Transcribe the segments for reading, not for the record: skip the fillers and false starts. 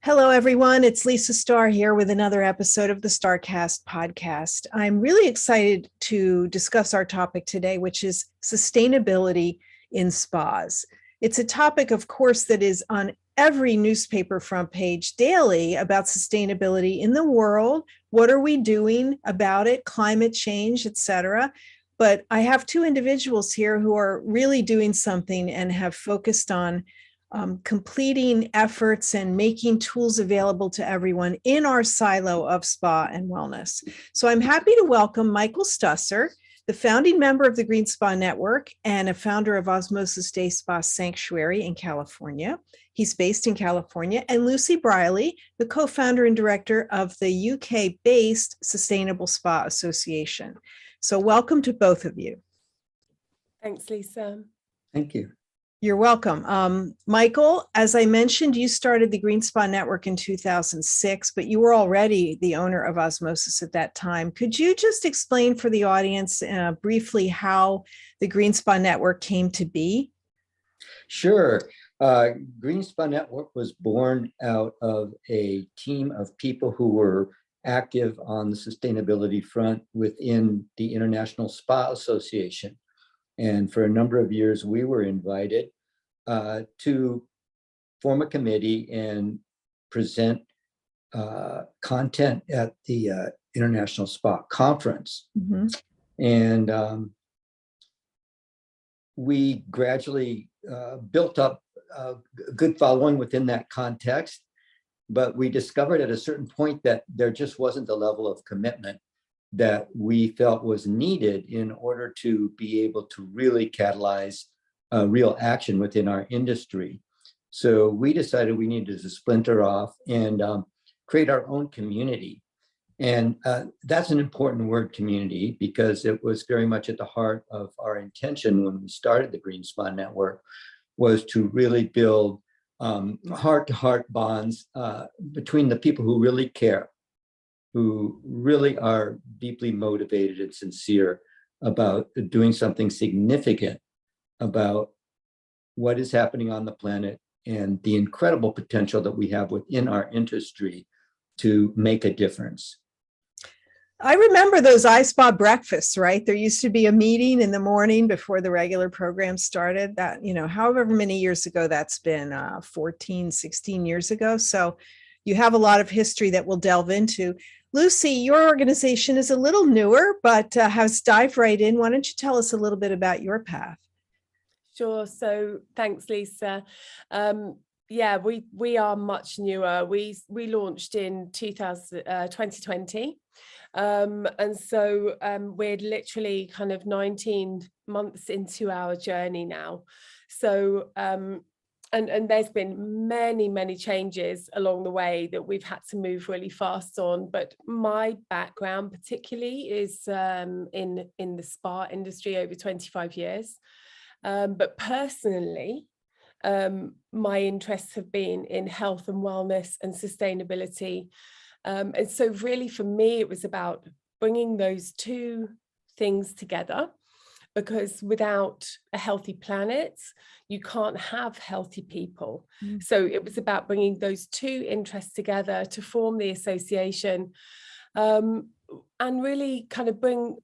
Hello, everyone. It's Lisa Starr here with another episode of the StarrCast podcast. I'm really excited to discuss our topic today, which is sustainability in spas. It's a topic, of course, that is on every newspaper front page daily about sustainability in the world. What are we doing about it? Climate change, etc. But I have two individuals here who are really doing something and have focused on completing efforts and making tools available to everyone in our silo of spa and wellness. So I'm happy to welcome Michael Stusser, the founding member of the Green Spa Network and a founder of Osmosis Day Spa Sanctuary in California. He's based in California, and Lucy Brialey, the co-founder and director of the UK-based Sustainable Spa Association. So welcome to both of you. Thanks, Lisa. Thank you. You're welcome. Michael, as I mentioned, you started the Green Spa Network in 2006, but you were already the owner of Osmosis at that time. Could you just explain for the audience briefly how the Green Spa Network came to be? Sure. Green Spa Network was born out of a team of people who were active on the sustainability front within the International Spa Association. And for a number of years, we were invited to form a committee and present content at the International Spa Conference. Mm-hmm. And we gradually built up a good following within that context. But we discovered at a certain point that there just wasn't the level of commitment that we felt was needed in order to be able to really catalyze real action within our industry. So we decided we needed to splinter off and create our own community. And that's an important word, community, because it was very much at the heart of our intention when we started the Green Spa Network, was to really build heart-to-heart bonds between the people who really care, who really are deeply motivated and sincere about doing something significant about what is happening on the planet and the incredible potential that we have within our industry to make a difference. I remember those iSpa breakfasts, right? There used to be a meeting in the morning before the regular program started. That, however many years ago that's been, 14, 16 years ago. So you have a lot of history that we'll delve into. Lucy, your organization is a little newer, but has dived right in. Why don't you tell us a little bit about your path? Sure. So thanks, Lisa. We are much newer. We launched in 2020. And so we're literally kind of 19 months into our journey now. So and there's been many changes along the way that we've had to move really fast on. But my background particularly is in the spa industry over 25 years. But personally, my interests have been in health and wellness and sustainability. And so really for me, it was about bringing those two things together, because without a healthy planet, you can't have healthy people. Mm. So it was about bringing those two interests together to form the association, and really kind of bring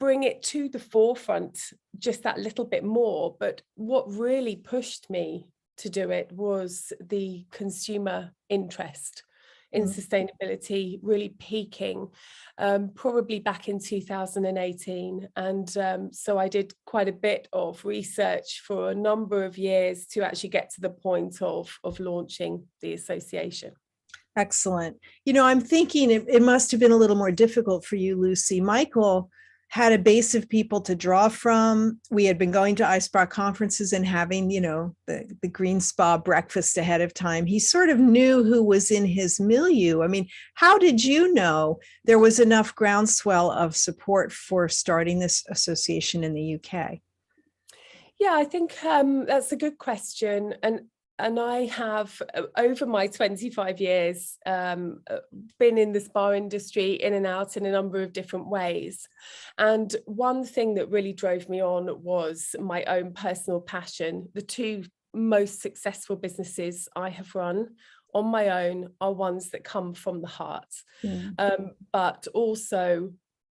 it to the forefront just that little bit more. But what really pushed me to do it was the consumer interest in sustainability really peaking, probably back in 2018. And so I did quite a bit of research for a number of years to actually get to the point of launching the association. Excellent. I'm thinking it must have been a little more difficult for you, Lucy. Michael had a base of people to draw from. We had been going to iSpa conferences and having, the Green Spa breakfast ahead of time. He sort of knew who was in his milieu. I mean, how did you know there was enough groundswell of support for starting this association in the UK? Yeah, I think that's a good question. And I have, over my 25 years, been in the spa industry in and out in a number of different ways. And one thing that really drove me on was my own personal passion. The two most successful businesses I have run on my own are ones that come from the heart. Yeah. But also,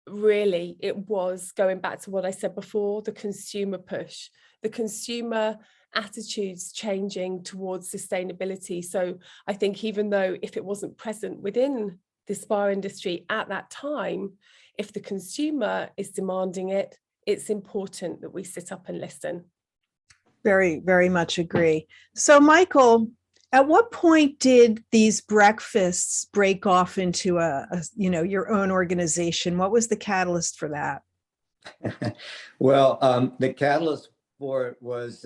really, it was going back to what I said before, the consumer push, the consumer attitudes changing towards sustainability. So I think even though if it wasn't present within the spa industry at that time, if the consumer is demanding it, it's important that we sit up and listen. Very, very much agree. So, Michael, at what point did these breakfasts break off into your own organization? What was the catalyst for that? Well, the catalyst for it was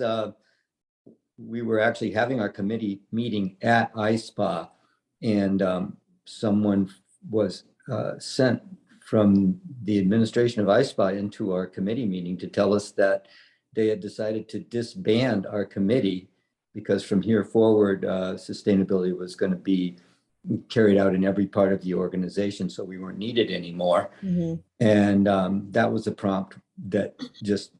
we were actually having our committee meeting at iSpa, and someone was sent from the administration of iSpa into our committee meeting to tell us that they had decided to disband our committee because from here forward, sustainability was going to be carried out in every part of the organization, so we weren't needed anymore. Mm-hmm. And that was a prompt that just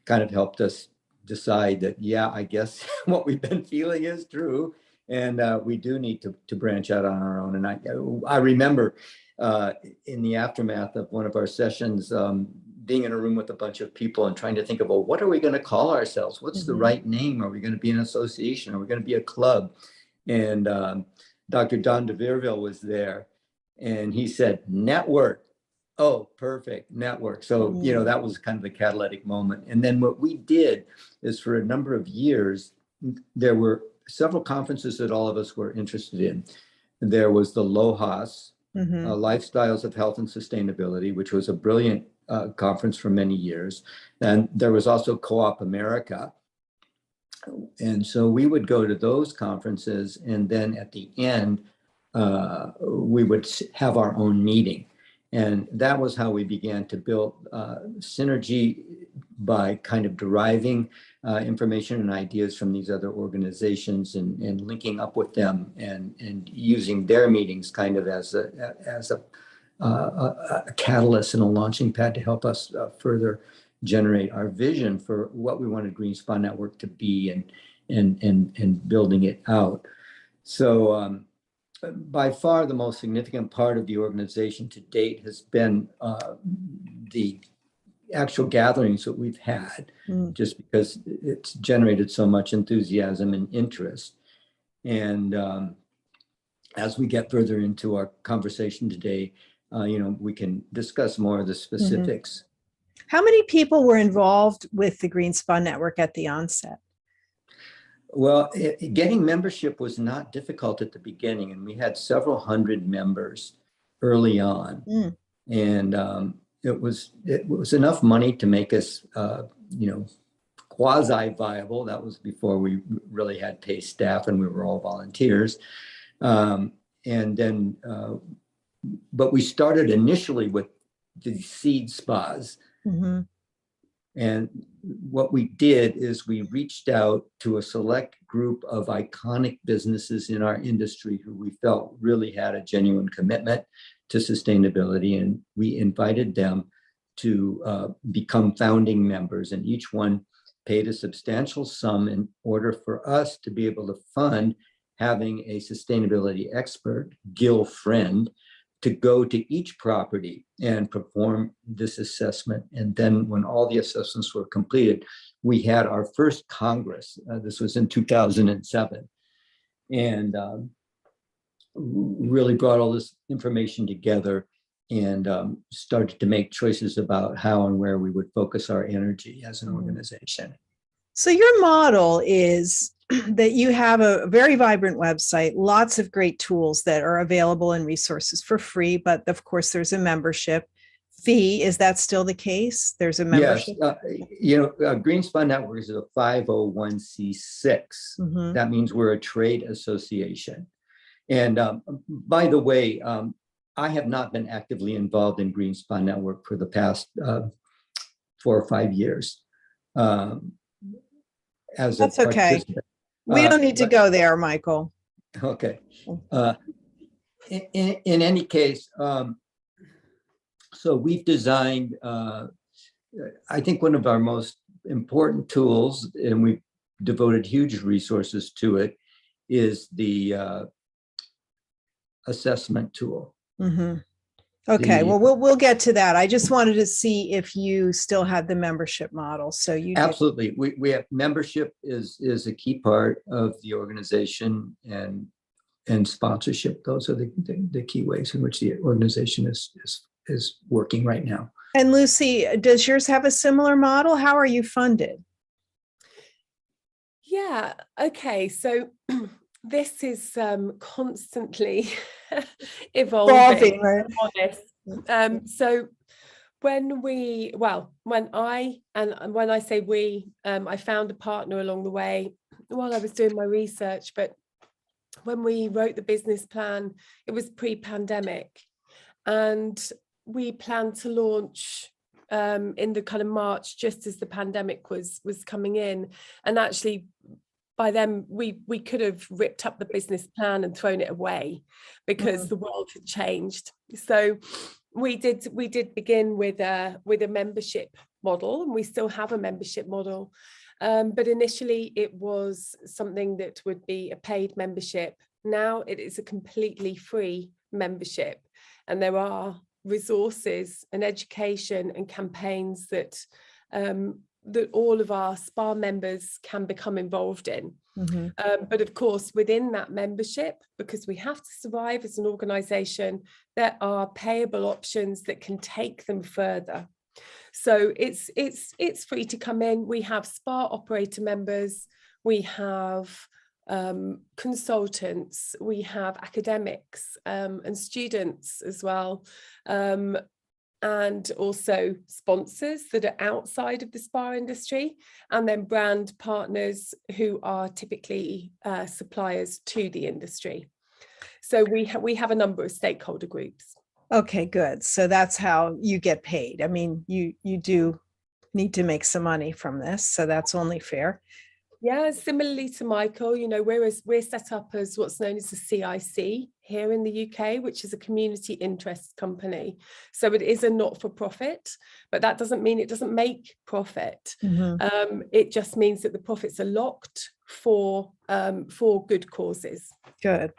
kind of helped us decide that, yeah, I guess what we've been feeling is true, and we do need to branch out on our own. And I remember in the aftermath of one of our sessions, being in a room with a bunch of people and trying to think of, well, what are we going to call ourselves? What's the right name? Are we going to be an association? Are we going to be a club? And Dr. Don DeVierville was there, and he said, network. Oh, perfect, network. So, that was kind of the catalytic moment. And then what we did is for a number of years, there were several conferences that all of us were interested in. There was the LOHAS, Lifestyles of Health and Sustainability, which was a brilliant conference for many years. And there was also Co-op America. And so we would go to those conferences, and then at the end, we would have our own meeting. And that was how we began to build synergy by kind of deriving information and ideas from these other organizations and linking up with them and using their meetings kind of as a catalyst and a launching pad to help us further generate our vision for what we wanted Green Spa Network to be and building it out. So by far the most significant part of the organization to date has been the actual gatherings that we've had, just because it's generated so much enthusiasm and interest. And as we get further into our conversation today, we can discuss more of the specifics. How many people were involved with the Green Spa Network at the onset? Well, getting membership was not difficult at the beginning, and we had several hundred members early on. And it was enough money to make us, quasi-viable. That was before we really had paid staff and we were all volunteers. And then, but we started initially with the seed spas. And what we did is we reached out to a select group of iconic businesses in our industry who we felt really had a genuine commitment to sustainability. And we invited them to become founding members, and each one paid a substantial sum in order for us to be able to fund having a sustainability expert, Gil Friend, to go to each property and perform this assessment. And then when all the assessments were completed, we had our first Congress. This was in 2007. And really brought all this information together and started to make choices about how and where we would focus our energy as an organization. So your model is that you have a very vibrant website, lots of great tools that are available and resources for free, but of course there's a membership fee. Is that still the case? There's a membership? Yes. Green Spa Network is a 501c6. That means we're a trade association. And by the way, I have not been actively involved in Green Spa Network for the past 4 or 5 years. That's okay. We don't need to go there, Michael. Okay. In any case, so we've designed, I think one of our most important tools, and we've devoted huge resources to it, is the assessment tool. Mm-hmm. Okay, well, we'll get to that. I just wanted to see if you still had the membership model. So you do. Absolutely. We have membership is a key part of the organization, and sponsorship. Those are the key ways in which the organization is working right now. And Lucy, does yours have a similar model? How are you funded? Yeah, okay. So this is constantly evolving, right? So when I say we, I found a partner along the way while I was doing my research, but when we wrote the business plan, it was pre-pandemic, and we planned to launch in the kind of March, just as the pandemic was coming in. And actually by then we could have ripped up the business plan and thrown it away because the world had changed. So we did begin with a membership model, and we still have a membership model. But initially it was something that would be a paid membership. Now it is a completely free membership, and there are resources and education and campaigns that all of our SPA members can become involved in. But of course, within that membership, because we have to survive as an organisation, there are payable options that can take them further. So it's free to come in. We have SPA operator members, we have consultants, we have academics and students as well, and also sponsors that are outside of the spa industry, and then brand partners who are typically suppliers to the industry. So we have a number of stakeholder groups. Okay, good. So that's how you get paid. I mean, you do need to make some money from this, so that's only fair. Yeah, similarly to Michael, we're set up as what's known as a CIC here in the UK, which is a community interest company. So it is a not-for-profit, but that doesn't mean it doesn't make profit. It just means that the profits are locked for good causes. Good.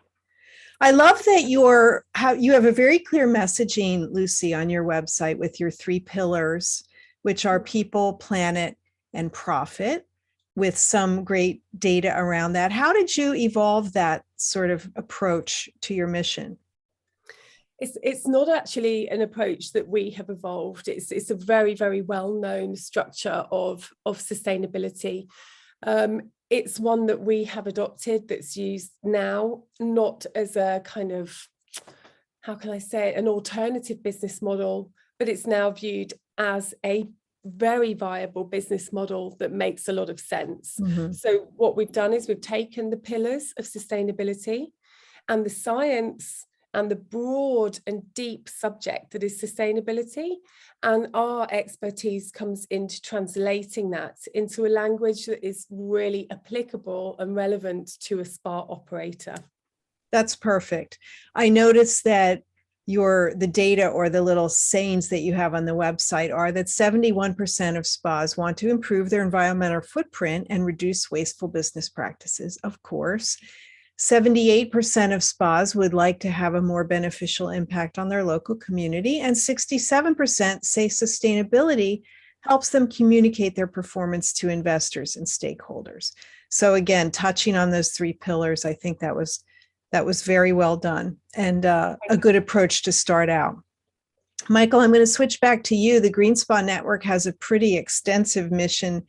I love that you have a very clear messaging, Lucy, on your website with your 3 pillars, which are people, planet, and profit, with some great data around that. How did you evolve that sort of approach to your mission? It's not actually an approach that we have evolved. It's a very, very well-known structure of sustainability. It's one that we have adopted, that's used now, not as a kind of, how can I say it, an alternative business model, but it's now viewed as a very viable business model that makes a lot of sense. So what we've done is we've taken the pillars of sustainability and the science and the broad and deep subject that is sustainability, and our expertise comes into translating that into a language that is really applicable and relevant to a spa operator. That's perfect. I noticed that the data or the little sayings that you have on the website are that 71% of spas want to improve their environmental footprint and reduce wasteful business practices. Of course, 78% of spas would like to have a more beneficial impact on their local community, and 67% say sustainability helps them communicate their performance to investors and stakeholders. So again, touching on those 3 pillars, I think that was very well done, and a good approach to start out. Michael, I'm going to switch back to you. The Green Spa Network has a pretty extensive mission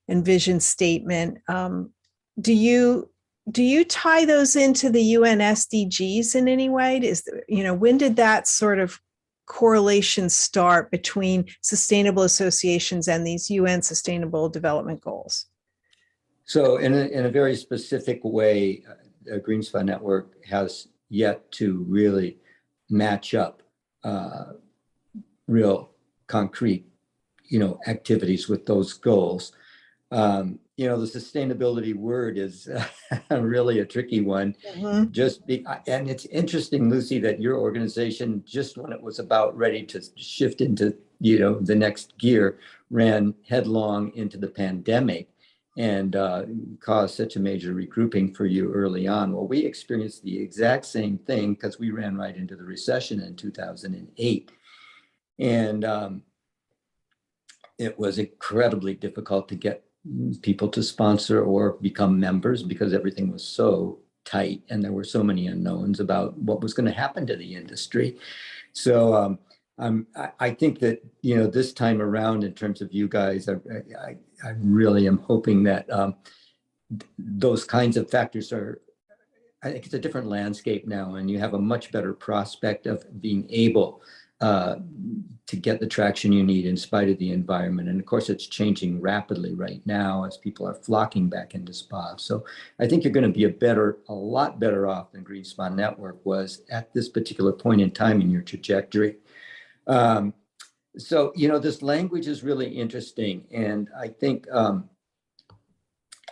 and vision statement. Do you tie those into the UN SDGs in any way? When did that sort of correlation start between sustainable associations and these UN Sustainable Development Goals? So in a very specific way, the Green Spa Network has yet to really match up real concrete, activities with those goals. The sustainability word is really a tricky one. And it's interesting, Lucy, that your organization, just when it was about ready to shift into, the next gear, ran headlong into the pandemic. and caused such a major regrouping for you early on. Well, we experienced the exact same thing because we ran right into the recession in 2008. And it was incredibly difficult to get people to sponsor or become members because everything was so tight and there were so many unknowns about what was going to happen to the industry. So I think that, this time around, in terms of you guys, I really am hoping that those kinds of factors I think it's a different landscape now, and you have a much better prospect of being able to get the traction you need in spite of the environment. And of course, it's changing rapidly right now as people are flocking back into spas. So I think you're going to be a lot better off than Green Spa Network was at this particular point in time in your trajectory. So, this language is really interesting. And I think, for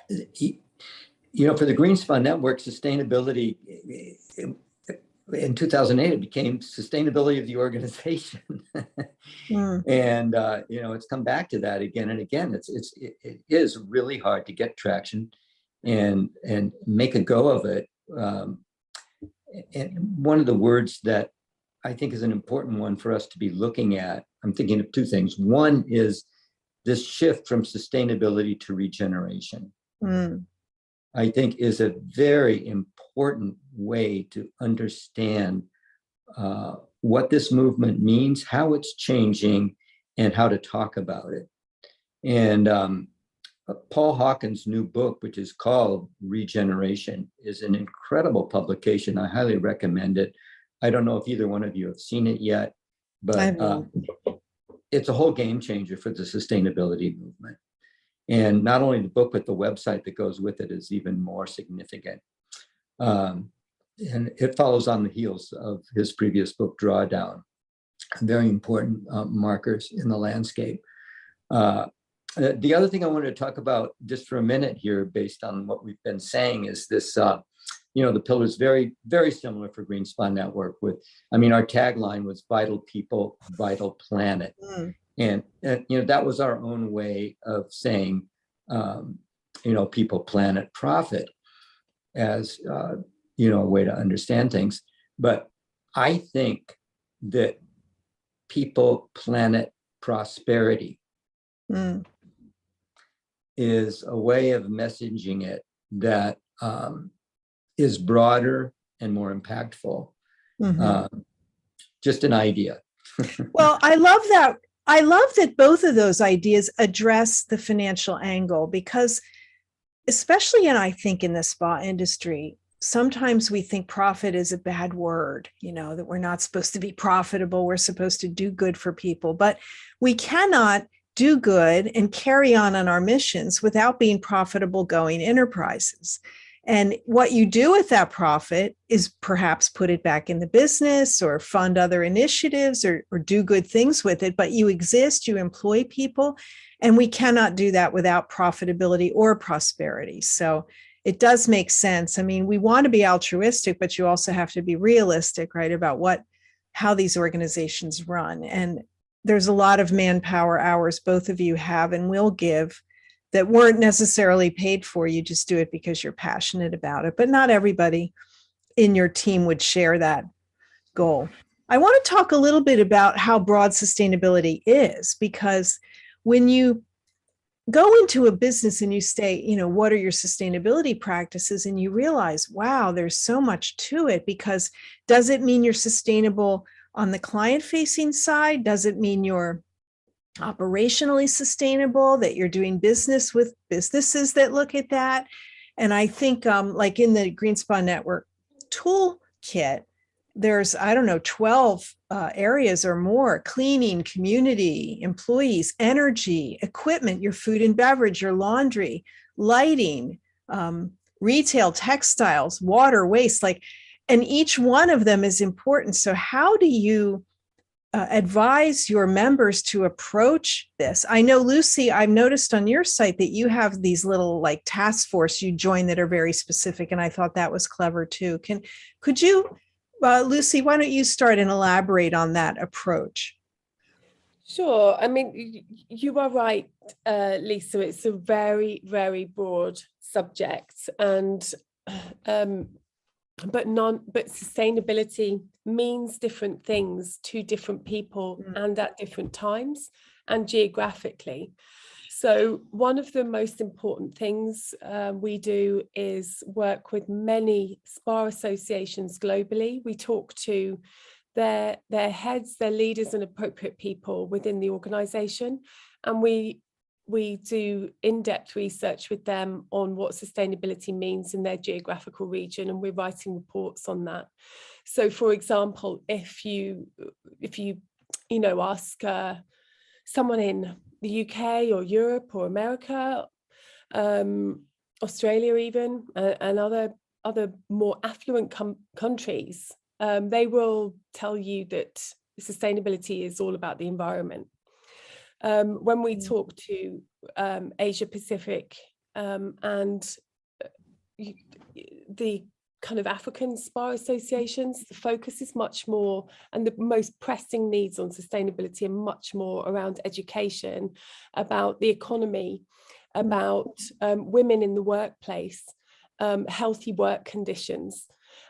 the Green Spa Network, sustainability, in 2008, it became sustainability of the organization. And, it's come back to that again and again. It is really hard to get traction and make a go of it. And one of the words that I think is an important one for us to be looking at, I'm thinking of two things. One is this shift from sustainability to regeneration. I think is a very important way to understand what this movement means, how it's changing, and how to talk about it. And Paul Hawkins' new book, which is called Regeneration, is an incredible publication. I highly recommend it. I don't know if either one of you have seen it yet, but it's a whole game changer for the sustainability movement. And not only the book, but the website that goes with it is even more significant. And it follows on the heels of his previous book, Drawdown, very important markers in the landscape. The other thing I wanted to talk about just for a minute here, based on what we've been saying, is this, the pillar is very, very similar for Green Spa Network our tagline was Vital People, Vital Planet. And that was our own way of saying, people, planet, profit as, a way to understand things. But I think that people, planet, prosperity is a way of messaging it that is broader and more impactful. Just an idea. Well, I love that. I love that both of those ideas address the financial angle, because especially I think in the spa industry, sometimes we think profit is a bad word, that we're not supposed to be profitable. We're supposed to do good for people, but we cannot do good and carry on our missions without being profitable going enterprises. And what you do with that profit is perhaps put it back in the business or fund other initiatives or do good things with it. But you exist, you employ people, and we cannot do that without profitability or prosperity. So it does make sense. We want to be altruistic, but you also have to be realistic, right, about how these organizations run. And there's a lot of manpower hours both of you have and will give that weren't necessarily paid for. You just do it because you're passionate about it. But not everybody in your team would share that goal. I want to talk a little bit about how broad sustainability is, because when you go into a business and you say, what are your sustainability practices? And you realize, wow, there's so much to it, because does it mean you're sustainable on the client-facing side? Does it mean you're operationally sustainable, that you're doing business with businesses that look at that? And I think like in the Green Spa Network toolkit, there's, 12 areas or more: cleaning, community, employees, energy, equipment, your food and beverage, your laundry, lighting, retail, textiles, water, waste, and each one of them is important. So how do you advise your members to approach this? I know, Lucy, I've noticed on your site that you have these little task force you join that are very specific, and I thought that was clever too. Could you, Lucy, why don't you start and elaborate on that approach? Sure. I mean, you are right, Lisa. It's a very, very broad subject, and but sustainability means different things to different people and at different times and geographically. So one of the most important things we do is work with many spa associations globally. We talk to their heads, their leaders and appropriate people within the organization. And we do in-depth research with them on what sustainability means in their geographical region, and we're writing reports on that. So for example, if you ask someone in the UK or Europe or America, Australia even, and other more affluent countries, they will tell you that sustainability is all about the environment. When we talk to Asia Pacific and the kind of African spa associations, the focus is much more, and the most pressing needs on sustainability are much more around education, about the economy, about women in the workplace, healthy work conditions.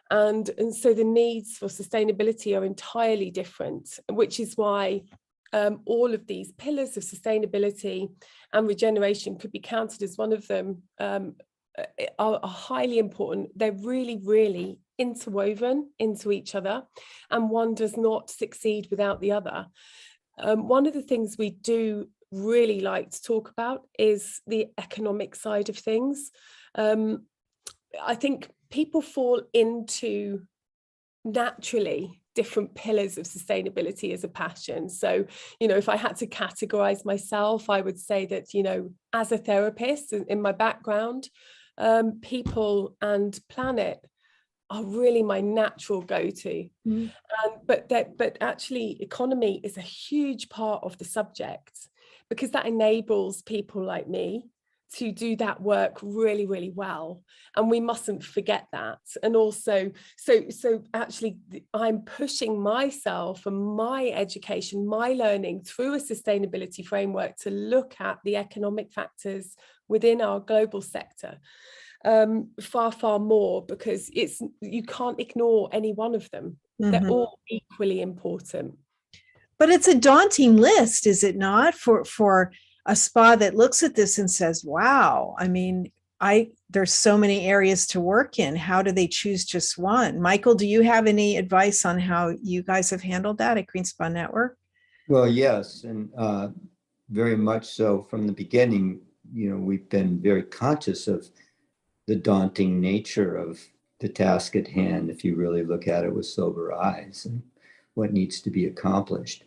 And so the needs for sustainability are entirely different, which is why all of these pillars of sustainability and regeneration could be counted as one of them, are highly important. They're really, really interwoven into each other, and one does not succeed without the other. One of the things we do really like to talk about is the economic side of things. I think people fall into naturally different pillars of sustainability as a passion. So, if I had to categorize myself, I would say that, as a therapist in my background, people and planet are really my natural go-to. But actually economy is a huge part of the subject, because that enables people like me to do that work really, really well. And we mustn't forget that. And also, so actually I'm pushing myself and my education, my learning through a sustainability framework to look at the economic factors within our global sector far, far more, because you can't ignore any one of them. They're all equally important. But it's a daunting list, is it not, for a spa that looks at this and says, wow, I mean, there's so many areas to work in. How do they choose just one? Michael, do you have any advice on how you guys have handled that at Green Spa Network? Well, yes, and very much so from the beginning. We've been very conscious of the daunting nature of the task at hand, if you really look at it with sober eyes, and what needs to be accomplished.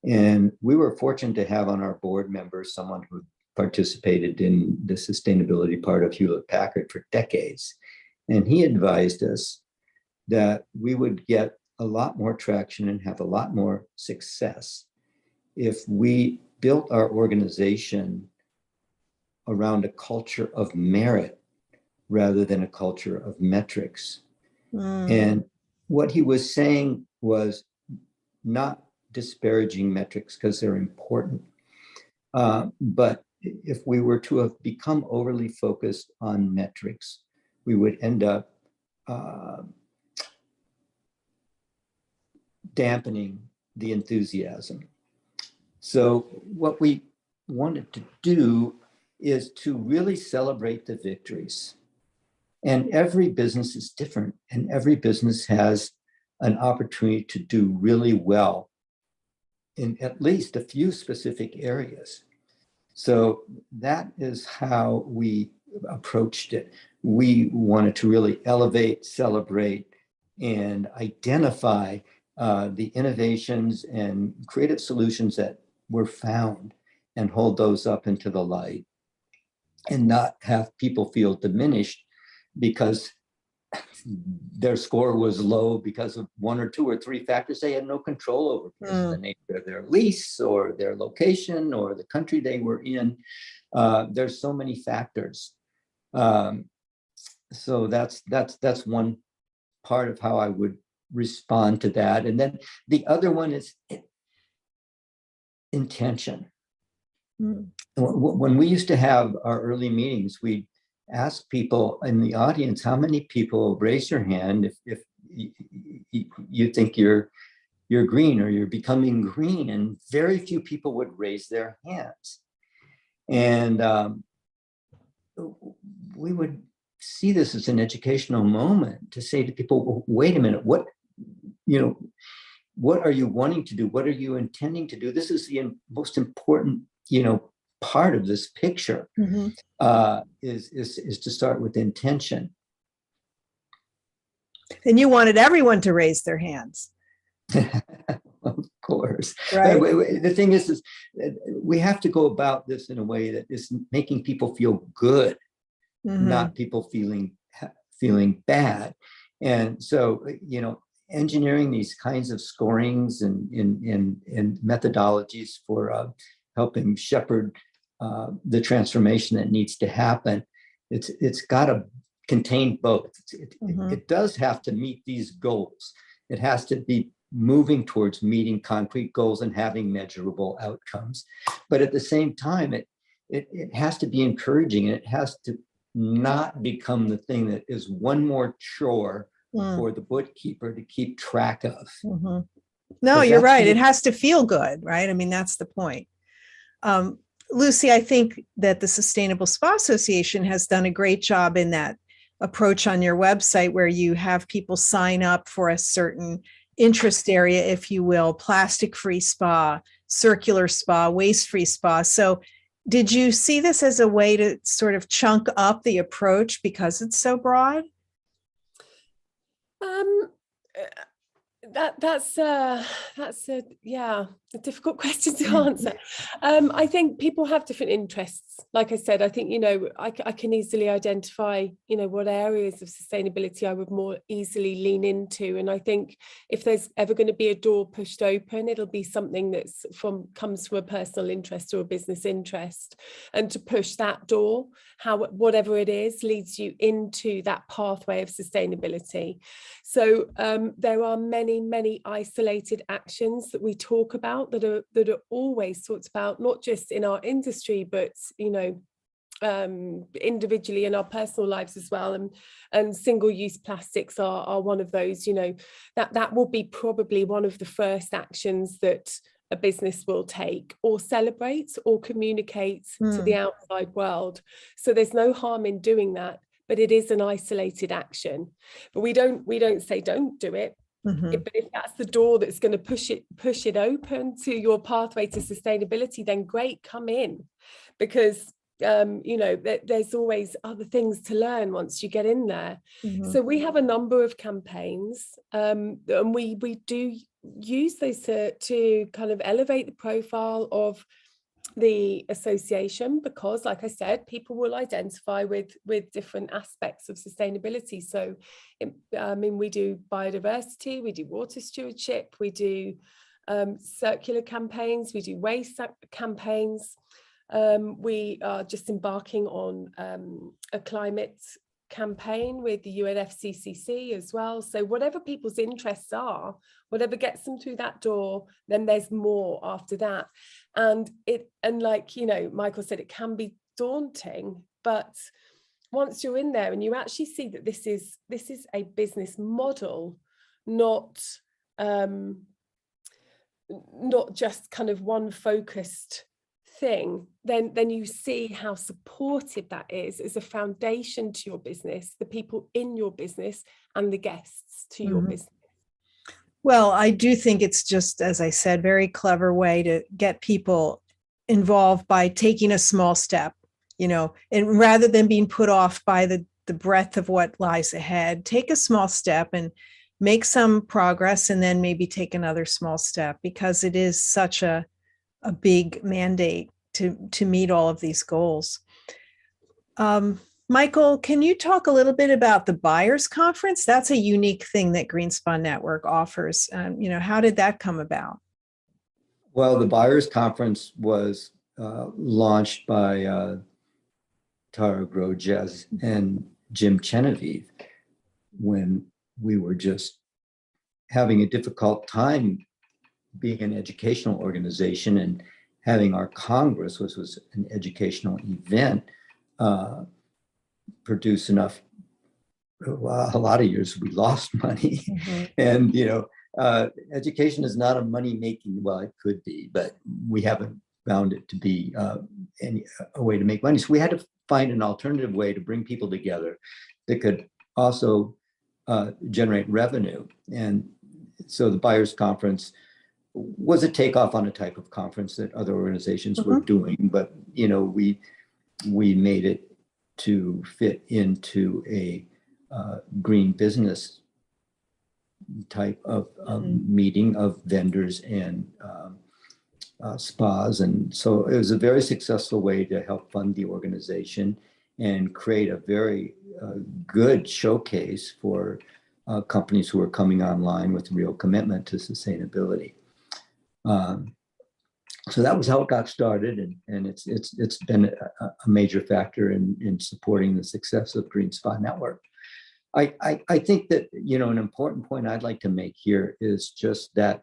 And we were fortunate to have on our board members someone who participated in the sustainability part of Hewlett-Packard for decades. And he advised us that we would get a lot more traction and have a lot more success if we built our organization around a culture of merit rather than a culture of metrics. And what he was saying was not disparaging metrics, because they're important. But if we were to have become overly focused on metrics, we would end up dampening the enthusiasm. So what we wanted to do is to really celebrate the victories. And every business is different, and every business has an opportunity to do really well in at least a few specific areas. So that is how we approached it. We wanted to really elevate, celebrate, and identify the innovations and creative solutions that were found, and hold those up into the light, and not have people feel diminished because their score was low because of one or two or three factors they had no control over, because of the nature of their lease or their location or the country they were in. There's so many factors. So that's one part of how I would respond to that. And then the other one is, intention. Mm. When we used to have our early meetings, we ask people in the audience, how many people raise your hand if you think you're green or you're becoming green, and very few people would raise their hands. And we would see this as an educational moment to say to people, well, wait a minute, what are you wanting to do? What are you intending to do? This is the most important, part of this picture. Mm-hmm. Is to start with intention. And you wanted everyone to raise their hands. Of course. Right. The thing is we have to go about this in a way that is making people feel good, Mm-hmm. not people feeling bad. And so, engineering these kinds of scorings and methodologies for helping shepherd the transformation that needs to happen, it's got to contain both. Mm-hmm. It does have to meet these goals. It has to be moving towards meeting concrete goals and having measurable outcomes. But at the same time, it has to be encouraging, and it has to not become the thing that is one more chore for the bookkeeper to keep track of. Mm-hmm. No, you're right. It has to feel good, right? I mean, that's the point. Lucy, I think that the Sustainable Spa Association has done a great job in that approach on your website, where you have people sign up for a certain interest area, if you will, plastic-free spa, circular spa, waste-free spa. So did you see this as a way to sort of chunk up the approach because it's so broad? That's a difficult question to answer. I think people have different interests. Like I said, I think, I can easily identify, what areas of sustainability I would more easily lean into. And I think if there's ever going to be a door pushed open, it'll be something that's comes from a personal interest or a business interest. And to push that door, whatever it is, leads you into that pathway of sustainability. So there are many isolated actions that we talk about that are always talked about, not just in our industry, but individually in our personal lives as well. And single-use plastics are one of those. That will be probably one of the first actions that a business will take, or celebrate, or communicate to the outside world. So there's no harm in doing that, but it is an isolated action. But we don't say don't do it. Mm-hmm. But if that's the door that's going to push it open to your pathway to sustainability, then great, come in, because there's always other things to learn once you get in there. Mm-hmm. So we have a number of campaigns, and we do use those to kind of elevate the profile of the association, because, like I said, people will identify with different aspects of sustainability. So we do biodiversity, we do water stewardship, we do circular campaigns, we do waste campaigns. We are just embarking on a climate campaign with the UNFCCC as well. So whatever people's interests are, whatever gets them through that door, then there's more after that. And like, Michael said, it can be daunting, but once you're in there and you actually see that this is a business model, not just kind of one focused thing, then you see how supportive that is as a foundation to your business, the people in your business and the guests to your business. Well, I do think it's just, as I said, very clever way to get people involved by taking a small step, and rather than being put off by the breadth of what lies ahead, take a small step and make some progress, and then maybe take another small step, because it is such a big mandate to meet all of these goals. Michael, can you talk a little bit about the Buyers Conference? That's a unique thing that Green Spa Network offers. How did that come about? Well, the Buyers Conference was launched by Tara Grosjes and Jim Chenevieve when we were just having a difficult time being an educational organization having our Congress, which was an educational event, produce enough. Well, a lot of years we lost money, and education is not a money making. Well, it could be, but we haven't found it to be a way to make money. So we had to find an alternative way to bring people together that could also generate revenue. And so the Buyers Conference was a takeoff on a type of conference that other organizations were doing, but we made it to fit into a green business type of meeting of vendors and spas. And so it was a very successful way to help fund the organization and create a very good showcase for companies who are coming online with real commitment to sustainability. So that was how it got started, and it's been a major factor in supporting the success of Green Spa Network. I think that an important point I'd like to make here is just that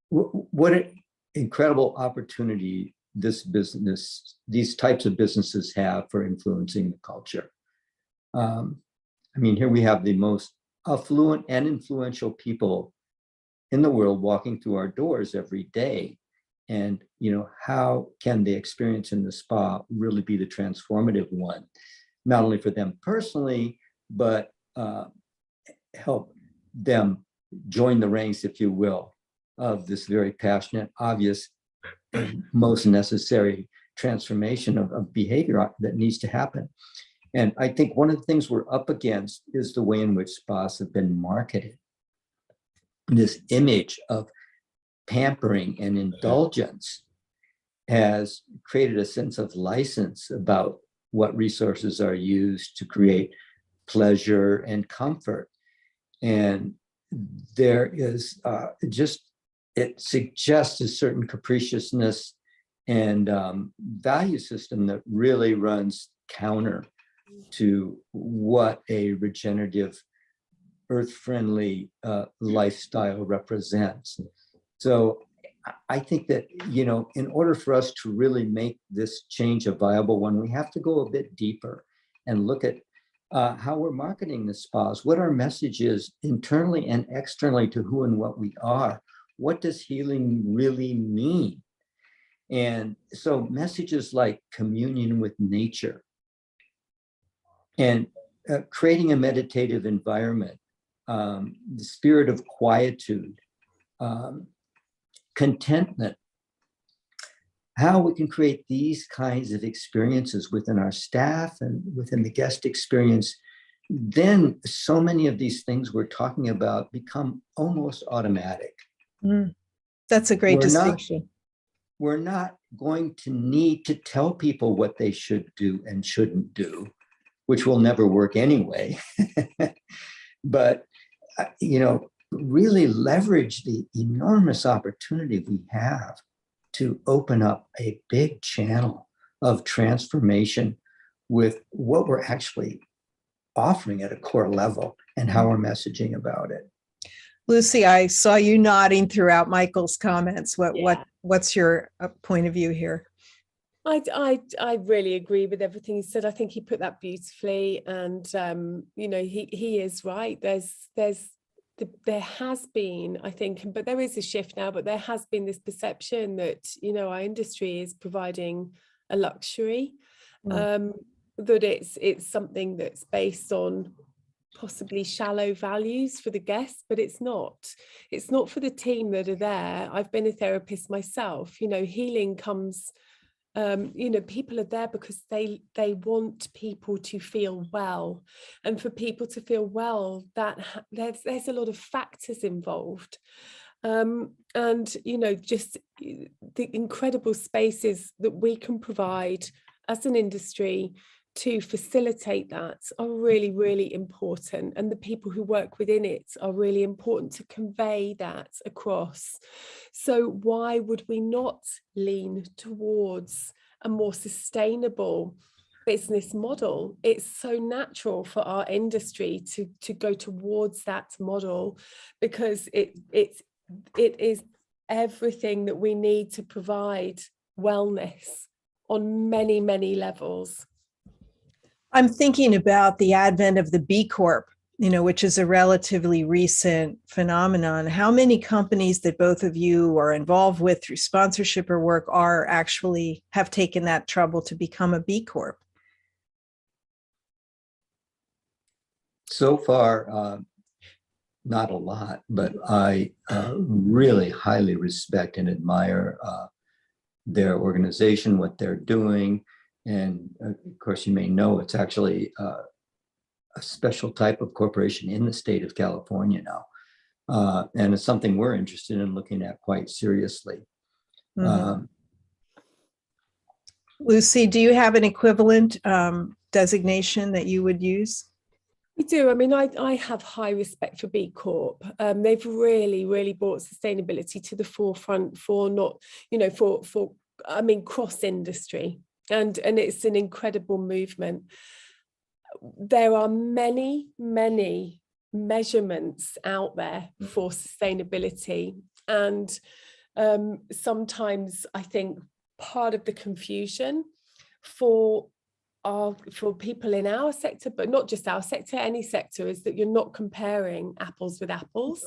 what an incredible opportunity these types of businesses have for influencing the culture. Here we have the most affluent and influential people in the world walking through our doors every day. And, how can the experience in the spa really be the transformative one, not only for them personally, but help them join the ranks, if you will, of this very passionate, obvious, and most necessary transformation of behavior that needs to happen. And I think one of the things we're up against is the way in which spas have been marketed. This image of pampering and indulgence has created a sense of license about what resources are used to create pleasure and comfort. And there is it suggests a certain capriciousness and value system that really runs counter to what a regenerative, earth-friendly lifestyle represents. So I think that, in order for us to really make this change a viable one, we have to go a bit deeper and look at how we're marketing the spas, what our message is internally and externally to who and what we are. What does healing really mean? And so messages like communion with nature and creating a meditative environment, the spirit of quietude, contentment, how we can create these kinds of experiences within our staff and within the guest experience, then so many of these things we're talking about become almost automatic. That's a great distinction. We're not going to need to tell people what they should do and shouldn't do, which will never work anyway. But, really leverage the enormous opportunity we have to open up a big channel of transformation with what we're actually offering at a core level and how we're messaging about it. Lucy, I saw you nodding throughout Michael's comments. What's your point of view here? I really agree with everything he said. I think he put that beautifully, and he is right. There has been, I think, but there is a shift now. But there has been this perception that our industry is providing a luxury, that it's something that's based on possibly shallow values for the guests, but it's not for the team that are there. I've been a therapist myself. Healing comes, people are there because they want people to feel well, and for people to feel well, that there's a lot of factors involved, and just the incredible spaces that we can provide as an industry to facilitate that are really, really important, and the people who work within it are really important to convey that across. So why would we not lean towards a more sustainable business model? It's so natural for our industry to go towards that model, because it's it is everything that we need to provide wellness on many, many levels. I'm thinking about the advent of the B Corp, which is a relatively recent phenomenon. How many companies that both of you are involved with through sponsorship or work have taken that trouble to become a B Corp? So far, not a lot, but I really highly respect and admire their organization, what they're doing. And of course, you may know it's actually a special type of corporation in the state of California now. And it's something we're interested in looking at quite seriously. Mm-hmm. Lucy, do you have an equivalent designation that you would use? We do. I mean, I have high respect for B Corp. They've really, really brought sustainability to the forefront cross industry. And it's an incredible movement. There are many, many measurements out there for sustainability. And sometimes I think part of the confusion for people in our sector, but not just our sector, any sector, is that you're not comparing apples with apples.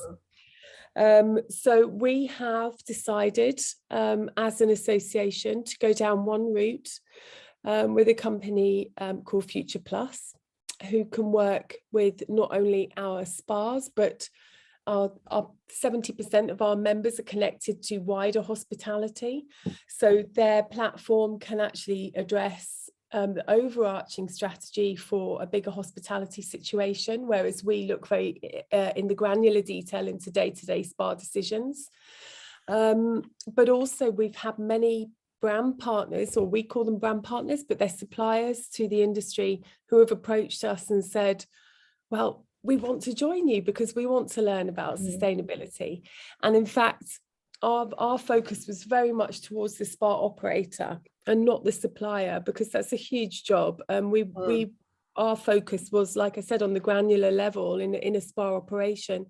So we have decided as an association to go down one route with a company called Future Plus, who can work with not only our spas, but our 70% of our members are connected to wider hospitality. So their platform can actually address the overarching strategy for a bigger hospitality situation, whereas we look very in the granular detail into day-to-day spa decisions. But also we've had many brand partners, or we call them brand partners, but they're suppliers to the industry, who have approached us and said, well, we want to join you because we want to learn about sustainability. And in fact, our focus was very much towards the spa operator and not the supplier, because that's a huge job. Our focus was, like I said, on the granular level in a spa operation.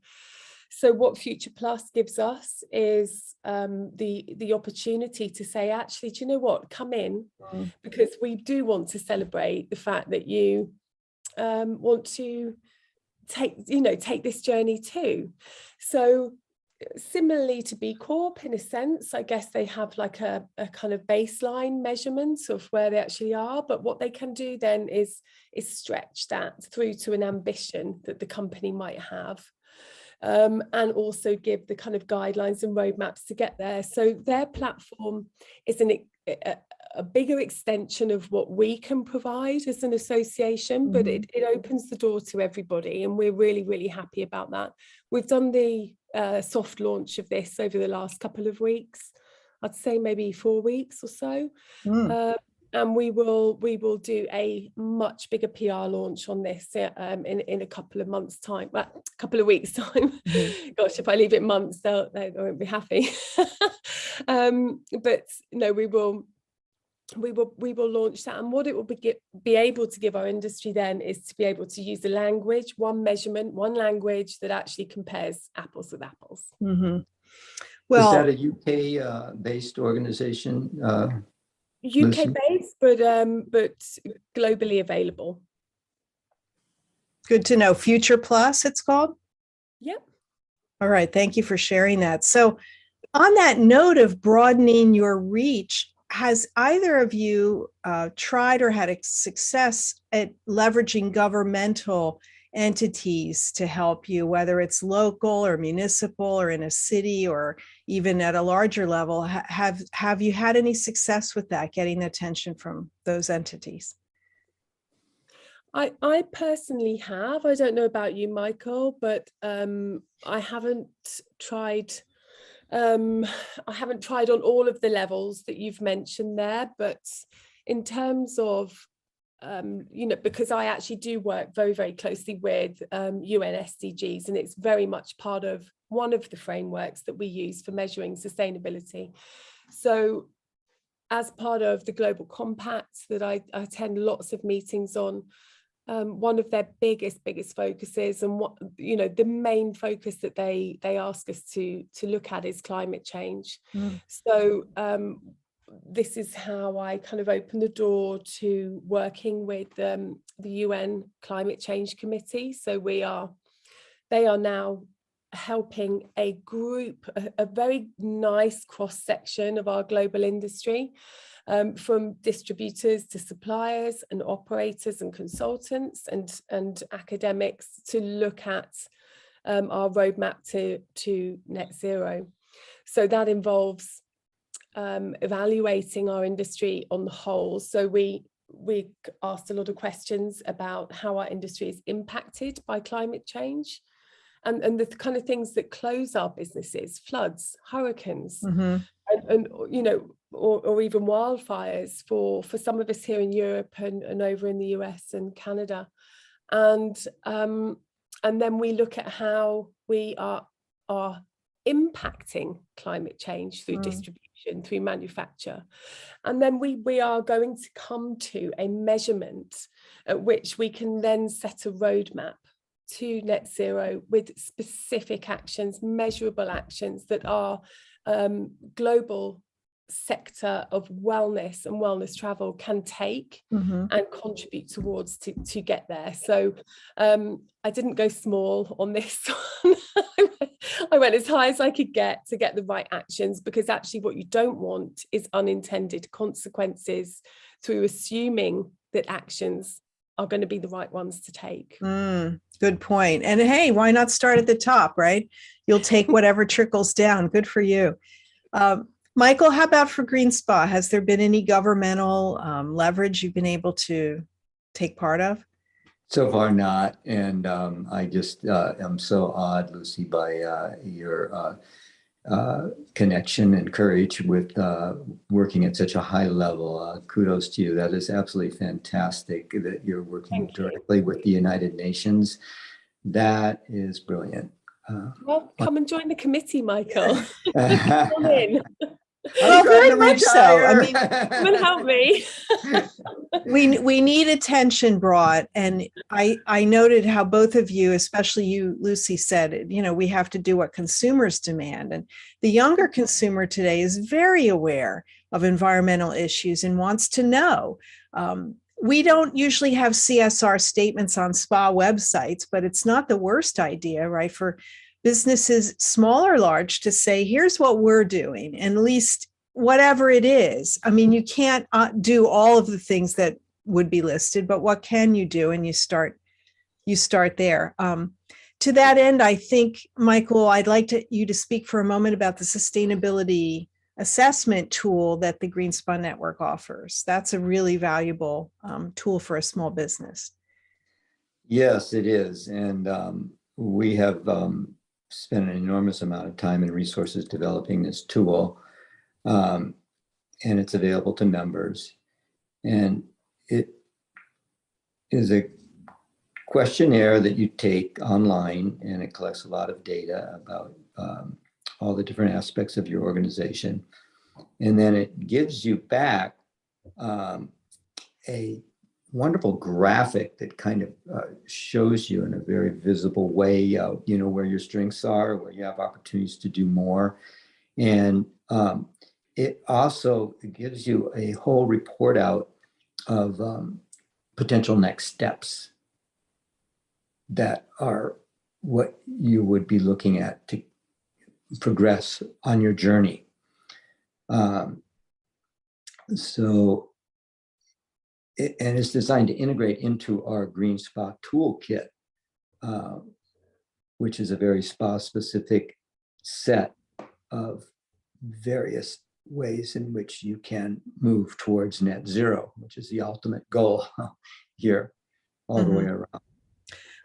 So what Future Plus gives us is the opportunity to say, actually, do you know what? Come in, because we do want to celebrate the fact that you want to take this journey too. So similarly to B Corp, in a sense, I guess they have like a kind of baseline measurement of where they actually are, but what they can do then is stretch that through to an ambition that the company might have, and also give the kind of guidelines and roadmaps to get there. So their platform is a bigger extension of what we can provide as an association, but it opens the door to everybody, and we're really, really happy about that. We've done the soft launch of this over the last couple of weeks, I'd say maybe 4 weeks or so, and we will do a much bigger PR launch on this in a couple of months' time, well, a couple of weeks' time. Gosh, if I leave it months, they won't be happy. But no, we will launch that, and what it will be able to give our industry then is to be able to use the language, one measurement, one language that actually compares apples with apples. Well, is that a UK based organization? UK based, but globally available. Good to know. Future Plus, it's called? Yep. All right. Thank you for sharing that. So on that note of broadening your reach, has either of you tried or had a success at leveraging governmental entities to help you, whether it's local or municipal or in a city or even at a larger level? Have you had any success with that, getting attention from those entities? I personally have. I don't know about you, Michael, but I haven't tried. I haven't tried on all of the levels that you've mentioned there, but in terms of, because I actually do work very, very closely with UN SDGs, and it's very much part of one of the frameworks that we use for measuring sustainability. So as part of the Global Compact that I attend lots of meetings on, one of their biggest focuses, and what, you know, the main focus that they ask us to look at is climate change. So this is how I kind of opened the door to working with the UN Climate Change Committee. So they are now helping a group, a very nice cross section of our global industry, from distributors to suppliers and operators and consultants and academics, to look at our roadmap to net zero. So that involves evaluating our industry on the whole. So we asked a lot of questions about how our industry is impacted by climate change, and the kind of things that close our businesses: floods, hurricanes, and you know, or even wildfires for some of us here in Europe and over in the US and Canada. And then we look at how we are impacting climate change through distribution, through manufacture. And then we are going to come to a measurement at which we can then set a roadmap to net zero with specific actions, measurable actions that our global sector of wellness and wellness travel can take and contribute towards to get there. So I didn't go small on this one. I went as high as I could get to get the right actions, because actually what you don't want is unintended consequences through assuming that actions are going to be the right ones to take. Good point. And hey, why not start at the top, right? You'll take whatever trickles down. Good for you. Michael, how about for Green Spa? Has there been any governmental leverage you've been able to take part of? So far not. And I just am so awed, Lucy, by your connection and courage with working at such a high level. Kudos to you. That is absolutely fantastic that you're working directly with the United Nations. That is brilliant. Well, come and join the committee, Michael. Come in. Well, very much so. I mean, come and help me. we need attention brought, and I noted how both of you, especially you, Lucy, said, you know, we have to do what consumers demand, and the younger consumer today is very aware of environmental issues and wants to know. We don't usually have CSR statements on spa websites, but it's not the worst idea, right, for businesses, small or large, to say, here's what we're doing, and at least whatever it is. I mean, you can't do all of the things that would be listed, but what can you do? And you start there. To that end, I think, Michael, I'd like you to speak for a moment about the sustainability assessment tool that the Green Spa Network offers. That's a really valuable tool for a small business. Yes, it is. And we have spent an enormous amount of time and resources developing this tool, and it's available to members. And it is a questionnaire that you take online, and it collects a lot of data about all the different aspects of your organization. And then it gives you back a wonderful graphic that kind of shows you in a very visible way, you know, where your strengths are, where you have opportunities to do more. And it also gives you a whole report out of potential next steps that are what you would be looking at to progress on your journey. And it's designed to integrate into our Green Spa Toolkit, which is a very spa-specific set of various ways in which you can move towards net zero, which is the ultimate goal here, all the way around.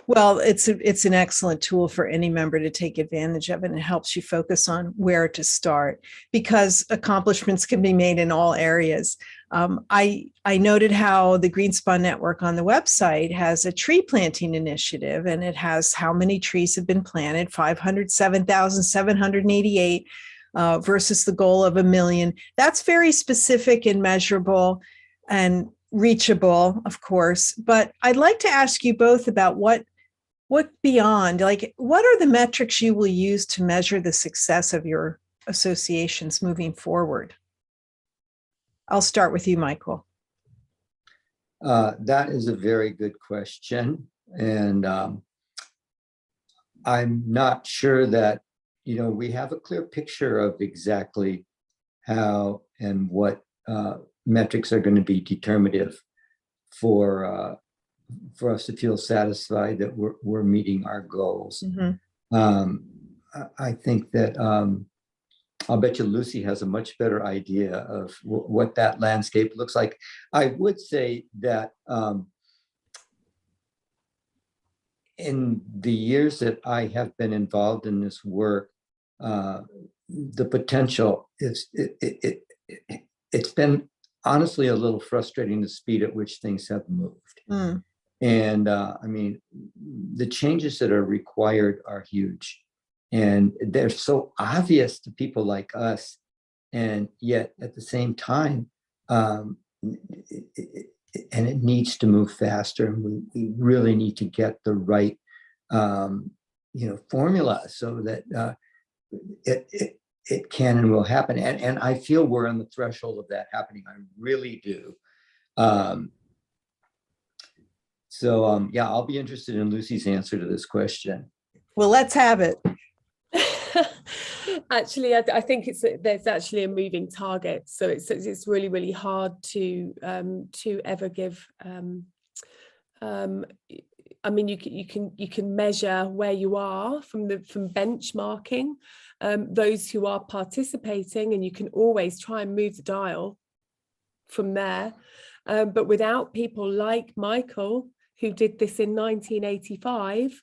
Well, it's an excellent tool for any member to take advantage of, and it helps you focus on where to start, because accomplishments can be made in all areas. I noted how the Green Spa Network on the website has a tree planting initiative, and it has how many trees have been planted: 507,788 versus the goal of 1 million. That's very specific and measurable. And reachable, of course, but I'd like to ask you both about what beyond, like, what are the metrics you will use to measure the success of your associations moving forward? I'll start with you, Michael. That is a very good question. And I'm not sure that, we have a clear picture of exactly how and what metrics are going to be determinative for us to feel satisfied that we're meeting our goals. I think that I'll bet you Lucy has a much better idea of what that landscape looks like. I would say that in the years that I have been involved in this work, the potential is it's been honestly a little frustrating, the speed at which things have moved. And the changes that are required are huge, and they're so obvious to people like us, and yet at the same time, and it needs to move faster, and we really need to get the right formula so that it can and will happen. And I feel we're on the threshold of that happening. I really do. So I'll be interested in Lucy's answer to this question. Well, let's have it. Actually, I think there's actually a moving target, so it's really, really hard to ever give. You can measure where you are from benchmarking those who are participating, and you can always try and move the dial from there. But without people like Michael, who did this in 1985,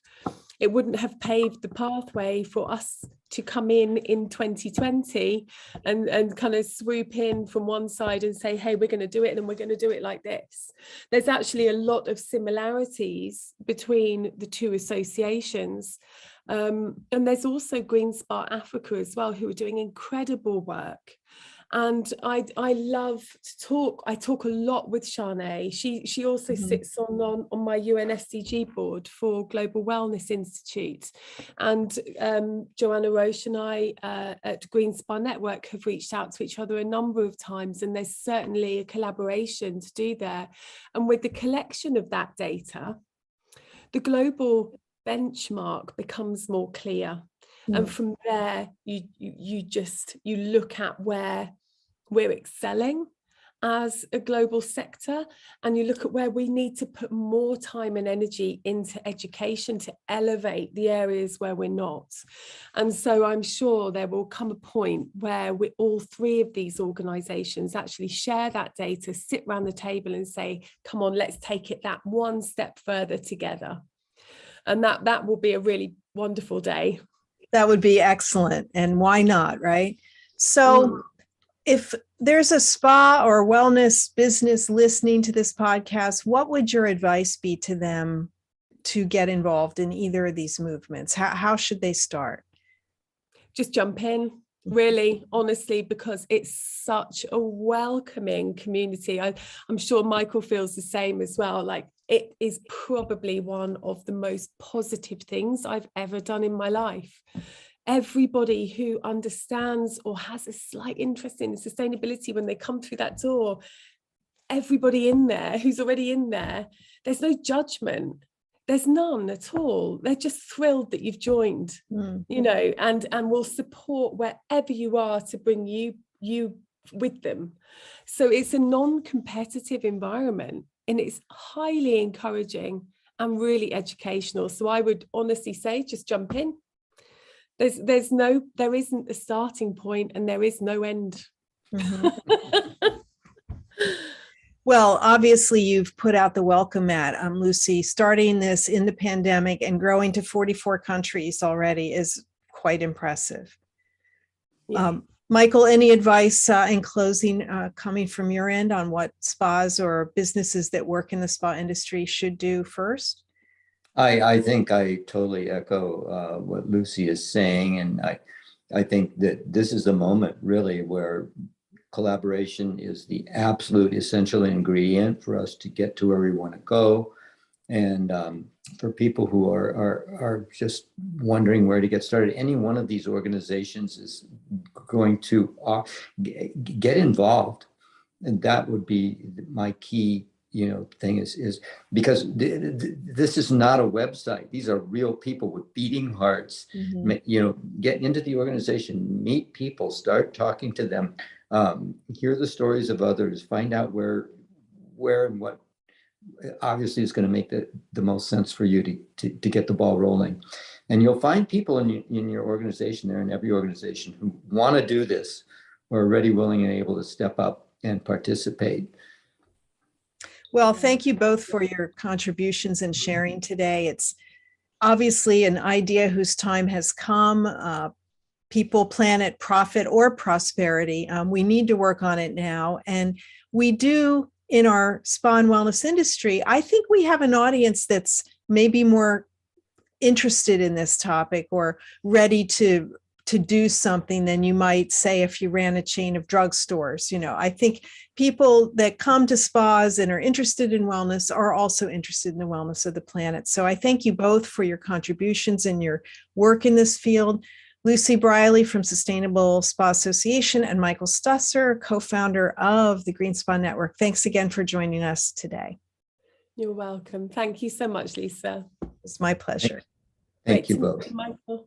it wouldn't have paved the pathway for us to come in 2020 and kind of swoop in from one side and say, hey, we're going to do it, and we're going to do it like this. There's actually a lot of similarities between the two associations. And there's also Green Spa Africa as well, who are doing incredible work. And I love to talk. I talk a lot with Shanae. She also sits on my UN SDG board for Global Wellness Institute. And Joanna Roche and I at Green Spa Network have reached out to each other a number of times, and there's certainly a collaboration to do there. And with the collection of that data, the global benchmark becomes more clear. And from there, you look at where we're excelling as a global sector, and you look at where we need to put more time and energy into education to elevate the areas where we're not. And so I'm sure there will come a point where all three of these organizations actually share that data, sit around the table and say, come on, let's take it that one step further together. And that will be a really wonderful day. That would be excellent. And why not, right? So if there's a spa or wellness business listening to this podcast, what would your advice be to them to get involved in either of these movements? How should they start? Just jump in, really, honestly, because it's such a welcoming community. I'm sure Michael feels the same as well. Like, it is probably one of the most positive things I've ever done in my life. Everybody who understands or has a slight interest in sustainability, when they come through that door, everybody in there who's already in there, there's no judgment. There's none at all. They're just thrilled that you've joined, and will support wherever you are to bring you with them. So it's a non-competitive environment, and it's highly encouraging and really educational. So I would honestly say, just jump in. There isn't a starting point, and there is no end. Well, obviously you've put out the welcome mat, Lucy. Starting this in the pandemic and growing to 44 countries already is quite impressive. Yeah. Michael, any advice in closing coming from your end on what spas or businesses that work in the spa industry should do first? I think I totally echo what Lucy is saying. And I think that this is a moment really where collaboration is the absolute essential ingredient for us to get to where we want to go. And for people who are just wondering where to get started, any one of these organizations is going to get involved. And that would be my key, thing is because this is not a website. These are real people with beating hearts. Get into the organization, meet people, start talking to them, hear the stories of others, find out where and what obviously is going to make the most sense for you to get the ball rolling. And you'll find people in your organization, there in every organization, who want to do this, who are ready, willing, and able to step up and participate. Well, thank you both for your contributions and sharing today. It's obviously an idea whose time has come. People, planet, profit, or prosperity. We need to work on it now. And we do in our spa and wellness industry. I think we have an audience that's maybe more interested in this topic or ready to do something than you might say if you ran a chain of drugstores. I think people that come to spas and are interested in wellness are also interested in the wellness of the planet. So I thank you both for your contributions and your work in this field. Lucy Brialey from Sustainable Spa Association and Michael Stusser, co-founder of the Green Spa Network. Thanks again for joining us today. You're welcome. Thank you so much, Lisa. It's my pleasure. Thank you both. Michael.